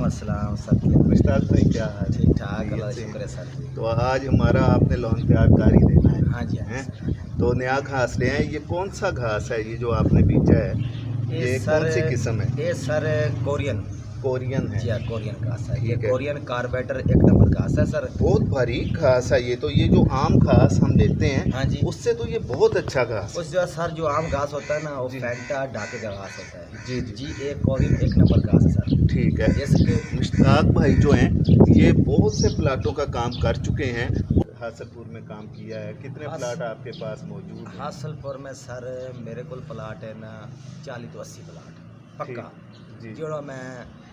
अस्सलाम सर। मुश्ताक भाई क्या हाल है? ठीक ठाक, अल्लाह का खैरियत से? शुक्र है सर। तो आज हमारा आपने लॉन पे आगकारी देना है। हाँ जी, हाँ हैं? जी। तो नया घास ले आए। ये कौन सा घास है ये जो आपने बीजा है? ये कौन सी किस्म है? ये सर कोरियन। कोरियन है। जी हाँ, कोरियन घास है। ये ठीक है। कोरियन कार्बेटर एक नंबर घास है सर। बहुत भारी घास है ये तो। ये जो आम घास हम लेते हैं हाँ जी। उससे तो ये बहुत अच्छा घास उस जो सर जो आम घास होता है ना वो जी। फैंटा ढाके का घास होता है। जी जी जी एक कोरियन एक नंबर घास है सर। है। ठीक है। इसके मुश्ताक भाई जो हैं ये बहुत से प्लाटों का काम कर चुके हैं। हासलपुर में काम किया है। कितने हास- प्लाट आपके पास मौजूद हैं? हासलपुर में सर मेरे को प्लाट है ना 40 तो 80 प्लाट पक्का। जी जो मैं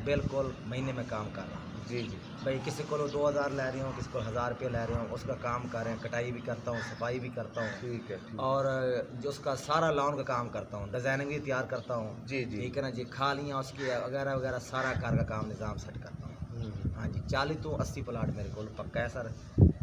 बिल्कुल महीने में काम कर रहा हूँ। जी जी भाई किसी को 2000 ले रही हूँ, किसी को 1000 रुपये ले रही हूँ, उसका काम कर रहे हैं, कटाई भी करता हूँ, सफाई भी करता हूँ ठीक है। ठीक और जो उसका सारा लॉन का काम करता हूँ, डिज़ाइनिंग भी तैयार करता हूँ। जी जी ठीक है ना जी, खालियाँ उसकी वगैरह वगैरह सारा घर का काम निज़ाम सेट करता हूँ। हाँ जी, 40 तो 80 प्लाट मेरे को पक्का है सर।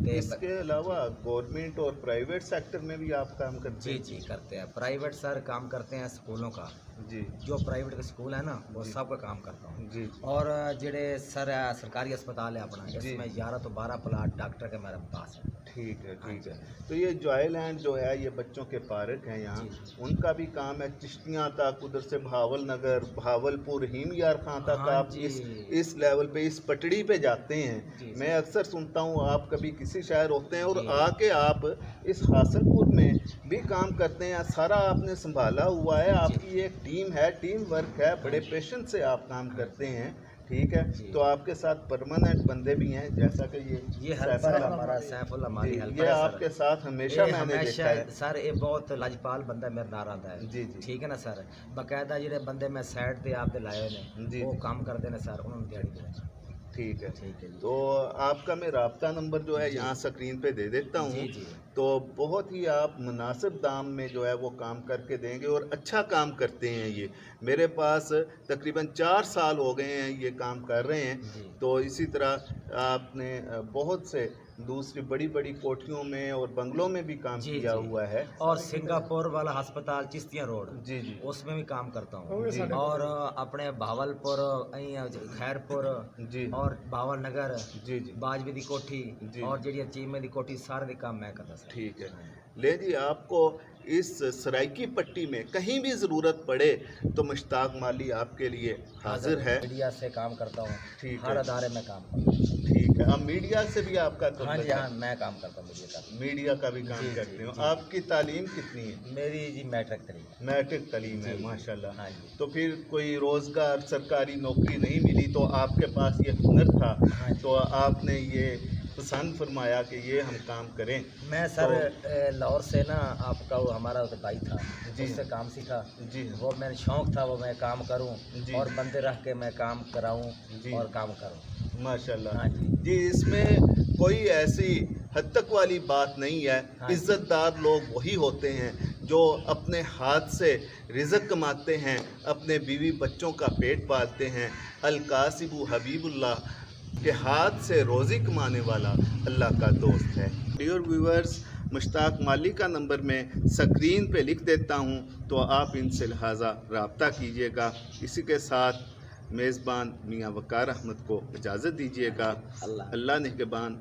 इसके अलावा गवर्नमेंट और प्राइवेट सेक्टर में भी आप काम करते जी हैं? जी करते हैं। प्राइवेट सर काम करते हैं स्कूलों का, जी जो प्राइवेट के स्कूल है ना वो जी। सब का काम करता हूँ। जी और जेड़े सर सरकारी अस्पताल है अपना, जी। इसमें 11 तो 12 प्लाट डॉक्टर के मेरे पास है। ठीक है। हाँ ठीक जी। है। तो ये जॉयलैंड जो है ये बच्चों के पार्क हैं यहाँ, जी। उनका भी काम है। चिश्तियाँ तक उधर से भावल नगर भावलपुर हिमयार खां तक हाँ आप जी। इस लेवल पे इस पटड़ी पे जाते हैं। जी, मैं अक्सर सुनता हूँ आप कभी किसी शहर होते हैं और जी। आके आप इस हासलपुर में भी काम करते हैं। सारा आपने संभाला हुआ है। आपकी एक टीम है, टीम वर्क है, बड़े पेशेंस से आप काम करते हैं। ठीक है। जी। तो आपके साथ परमानेंट बंदे भी हैं जैसा कि ये हेल्पर है सैफुल हमारा सैफुल जी, हमारी ये हेल्पर है सर। आपके साथ हमेशा ये मैंने हमेशा देखा है। सर ये बहुत लाजपाल बंदा है, मेरे नाल आंदा है। जी जी ठीक है ना सर। बाकायदा ਜਿਹੜੇ ਬੰਦੇ ਮੈਂ ਸਾਈਡ ਤੇ ਆਪਦੇ ਲਾਏ ਹੋਏ ਨੇ जी ਉਹ जी ਕੰਮ ਕਰਦੇ ਨੇ ਸਰ, ਉਹਨਾਂ ਨੂੰ ਦਿਹਾੜੀ ਦੇਣਾ। ठीक है। ठीक है जी। तो आपका मैं राब्ता नंबर जो है जी। यहाँ स्क्रीन पे दे देता हूँ। जी जी। तो बहुत ही आप मुनासिब दाम में जो है वो काम करके देंगे और अच्छा काम करते हैं ये। मेरे पास तकरीबन 4 साल हो गए हैं ये काम कर रहे हैं। जी। तो इसी तरह आपने बहुत से दूसरी बड़ी बड़ी कोठियों में और बंगलों में भी काम जी किया जी। हुआ है। और सिंगापुर वाला अस्पताल चिश्तिया रोड जी जी उसमें भी काम करता हूँ। जी। और अपने भावलपुर खैरपुर जी और भावल नगर जी जी बाजवी दी कोठी जी। और ਜਿਹੜੀ चीमे दी कोठी सारे दी काम मैं करता सर। ठीक है। ले जी, आपको इस सराइकी पट्टी में कहीं भी ज़रूरत पड़े तो मुश्ताक माली आपके लिए हाजिर है। मीडिया से काम करता हूँ, ठीक हर है। अदारे में काम करता हूँ। ठीक है। अब मीडिया से भी आपका हाँ ताल्लुक जी, है? हाँ मैं काम करता हूँ मीडिया का। मीडिया का भी काम जी, करते हो। जी। आपकी तालीम कितनी है? मेरी जी मैट्रिक तरीका। मैट्रिक तालीम है, जी। माशाल्लाह। हाँ जी। तो फिर कोई रोज़गार सरकारी नौकरी नहीं मिली तो आपके पास ये हुनर था, हाँ जी। तो आपने ये पसंद फरमाया कि ये हम काम करें। मैं सर लाहौर से ना आपका वो हमारा तो भाई था, जी। उससे काम सीखा। जी वो मेरा शौक था वो मैं काम करूं जी। और बंदे रख के मैं काम कराऊं जी। और काम करूं। माशाल्लाह। हाँ जी। जी, इसमें कोई ऐसी हद तक वाली बात नहीं है। हाँ जी। इज़्ज़तदार लोग वही होते हैं जो अपने हाथ से रिज़्क़ कमाते हैं, अपने बीवी बच्चों का पेट पालते हैं। अल-कासिबु हबीबुल्लाह के हाथ से रोज़ी कमाने वाला अल्लाह का दोस्त है। डियर व्यूअर्स, मुश्ताक माली का नंबर मैं स्क्रीन पे लिख देता हूँ, तो आप इनसे लिहाजा रब्ता कीजिएगा। इसी के साथ मेज़बान मियाँ वक़ार अहमद को इजाज़त दीजिएगा। अल्लाह अल्लाह निगहबान।